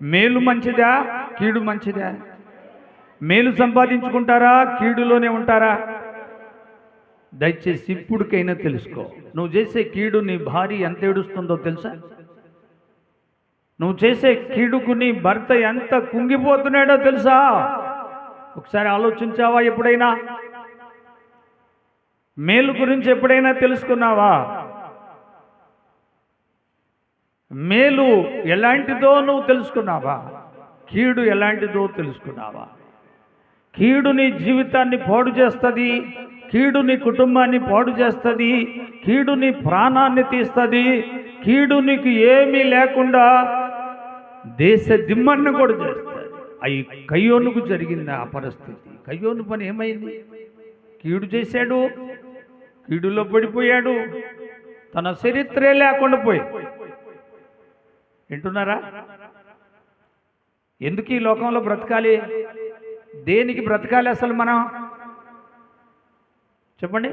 మేలు మంచిదా, కీడు మంచిదా? మేలు సంపాదించుకుంటారా, కీడులోనే ఉంటారా? దయచేసి ఇప్పుడుకైనా తెలుసుకో. నువ్వు చేసే కీడు నీ భార్య ఎంత ఏడుస్తుందో తెలుసా? నువ్వు చేసే కీడుకు నీ భర్త ఎంత కుంగిపోతున్నాడో తెలుసా? ఒకసారి ఆలోచించావా? ఎప్పుడైనా మేలు గురించి ఎప్పుడైనా తెలుసుకున్నావా? మేలు ఎలాంటిదో నువ్వు తెలుసుకున్నావా? కీడు ఎలాంటిదో తెలుసుకున్నావా? కీడు నీ జీవితాన్ని పాడు చేస్తుంది, కీడు నీ కుటుంబాన్ని పాడు చేస్తుంది, కీడు నీ ప్రాణాన్ని తీస్తుంది, కీడు నీకు ఏమీ లేకుండా దేశ దిమ్మన్ని కూడా చేస్తుంది. అవి కయ్యోనుకు జరిగింది ఆ పరిస్థితి. కయ్యోను పని ఏమైంది? కీడు చేశాడు, కీడులో పడిపోయాడు, తన చరిత్రే లేకుండా పోయి. వింటున్నారా? ఎందుకు ఈ లోకంలో బ్రతకాలి? దేనికి బ్రతకాలి అసలు మనం? చెప్పండి.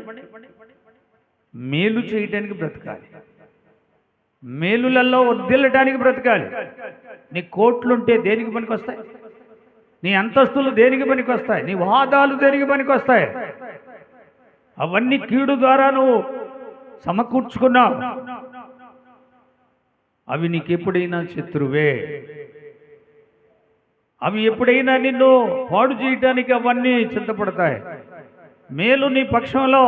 మేలు చేయటానికి బ్రతకాలి, మేలులలో వర్ధిల్లటానికి బ్రతకాలి. నీ కోట్లుంటే దేనికి పనికొస్తాయి? నీ అంతస్తులు దేనికి పనికొస్తాయి? నీ వాదాలు దేనికి పనికొస్తాయి? అవన్నీ కీడు ద్వారా నువ్వు సమకూర్చుకున్నావు. అవి నీకు ఎప్పుడైనా శత్రువే. అవి ఎప్పుడైనా నిన్ను పాడు చేయటానికి అవన్నీ సిద్ధపడతాయి. మేలు నీ పక్షంలో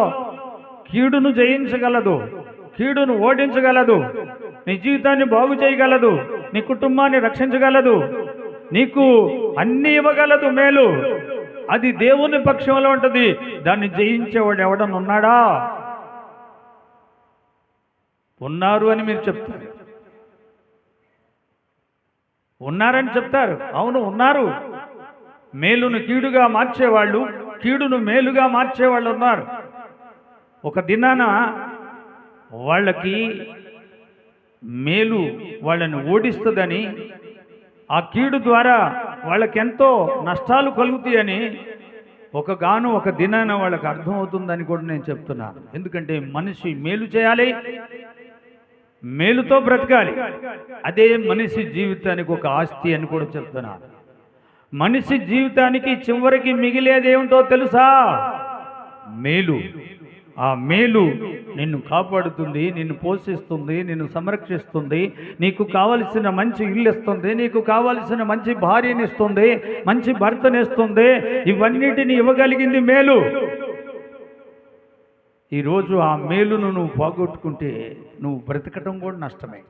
కీడును జయించగలదు, కీడును ఓడించగలదు, నీ జీవితాన్ని బాగు చేయగలదు, నీ కుటుంబాన్ని రక్షించగలదు, నీకు అన్నీ ఇవ్వగలదు మేలు. అది దేవుని పక్షంలో ఉంటుంది. దాన్ని జయించేవాడు ఎవడన్నా ఉన్నాడా? ఉన్నారు అని మీరు చెప్తారు, ఉన్నారని చెప్తారు. అవును, ఉన్నారు. మేలును కీడుగా మార్చేవాళ్ళు, కీడును మేలుగా మార్చేవాళ్ళు ఉన్నారు. ఒక దినాన వాళ్ళకి మేలు వాళ్ళని ఓడిస్తుందని, ఆ కీడు ద్వారా వాళ్ళకెంతో నష్టాలు కలుగుతాయని ఒక దినాన వాళ్ళకి అర్థమవుతుందని కూడా నేను చెప్తున్నాను. ఎందుకంటే మనిషి మేలు చేయాలి, మేలుతో బ్రతకాలి. అదే మనిషి జీవితానికి ఒక ఆస్తి అని కూడా చెప్తున్నాను. మనిషి జీవితానికి చివరికి మిగిలేదేమిటో తెలుసా? మేలు. ఆ మేలు నిన్ను కాపాడుతుంది, నిన్ను పోషిస్తుంది, నిన్ను సంరక్షిస్తుంది, నీకు కావలసిన మంచి ఇల్లు ఇస్తుంది, నీకు కావలసిన మంచి భార్యని ఇస్తుంది, మంచి భర్తనిస్తుంది. ఇవన్నిటిని ఇవ్వగలిగింది మేలు. ఈరోజు ఆ మేలును నువ్వు పోగొట్టుకుంటే నువ్వు బ్రతకటం కూడా నష్టమే.